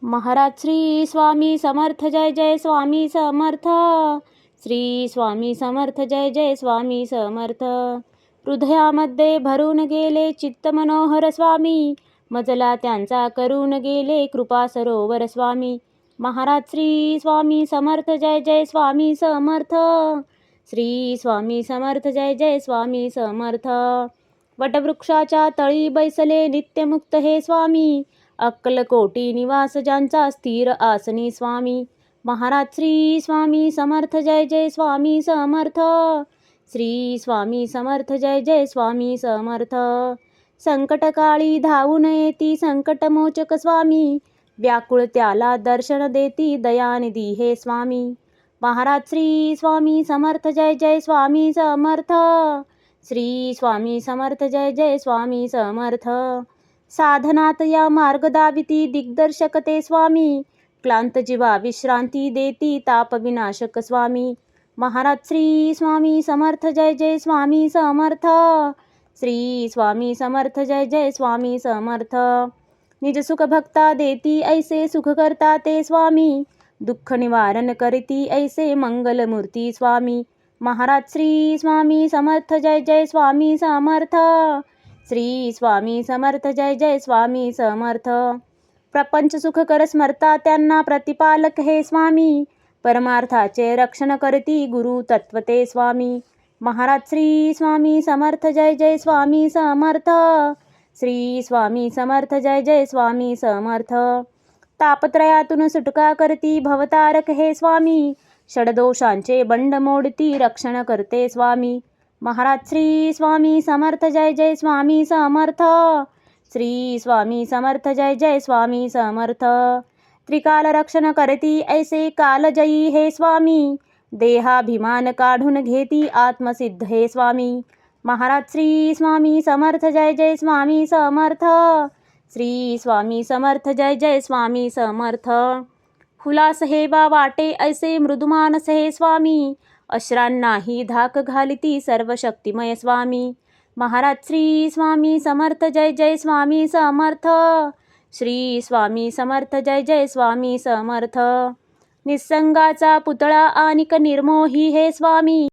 महाराज श्री स्वामी समर्थ जय जय स्वामी समर्थ. श्री स्वामी समर्थ जय जय स्वामी समर्थ. हृदयामध्ये भरून गेले चित्त मनोहर स्वामी, मजला त्यांचा करून गेले कृपा सरोवर स्वामी. महाराज श्री स्वामी समर्थ जय जय स्वामी समर्थ. श्री स्वामी समर्थ जय जय स्वामी समर्थ. वटवृक्षाच्या तळी बैसले नित्यमुक्त हे स्वामी, अक्कलकोटी निवास ज्यांचा स्थिर आसनी स्वामी. महाराज श्री स्वामी समर्थ जय जय स्वामी समर्थ. श्री स्वामी समर्थ जय जय स्वामी समर्थ. संकटकाळी धावून येती संकटमोचक स्वामी, व्याकुळ त्याला दर्शन देती दयानिधी हे स्वामी. महाराज श्री स्वामी समर्थ जय जय स्वामी समर्थ. श्री स्वामी समर्थ जय जय स्वामी समर्थ. साधनात या मार्ग दाविती दिग्दर्शक ते स्वामी, क्लांत जीवा विश्रांती देती ताप विनाशक स्वामी. महाराज श्री स्वामी समर्थ जय जय स्वामी समर्थ. श्री स्वामी समर्थ जय जय स्वामी समर्थ. निज सुख भक्ता देती ऐसे सुख करता ते स्वामी, दुःख निवारण करती ऐसे मंगलमूर्ती स्वामी. महाराज श्री स्वामी समर्थ जय जय स्वामी समर्थ. श्री स्वामी समर्थ जय जय स्वामी समर्थ. प्रपंच सुख कर स्मरता त्यांना प्रतिपालक हे स्वामी, परमार्थाचे रक्षण करती गुरु तत्वते स्वामी. महाराज श्री स्वामी समर्थ जय जय स्वामी समर्थ. श्री स्वामी समर्थ जय जय स्वामी समर्थ. तापत्रयातून सुटका करती भवतारक हे स्वामी, षडदोषांचे बंड मोडती रक्षण करते स्वामी. महाराज श्री स्वामी समर्थ जय जय स्वामी समर्थ. श्री स्वामी समर्थ जय जय स्वामी समर्थ. त्रिकाल रक्षण करती ऐसे कालजयी हे स्वामी, देहाभिमान काढून घेती आत्मसिद्ध हे स्वामी. महाराज श्री स्वामी समर्थ जय जय स्वामी समर्थ. श्री स्वामी समर्थ जय जय स्वामी समर्थ. हुलास हे बा वाटे ऐसे मृदुमानस हे स्वामी, अश्रांनाही धाक घालिती सर्व शक्तिमय स्वामी. महाराज श्री स्वामी समर्थ जय जय स्वामी समर्थ. श्री स्वामी समर्थ जय जय स्वामी समर्थ. निसंगाचा पुतळा आणिक निर्मोही हे स्वामी,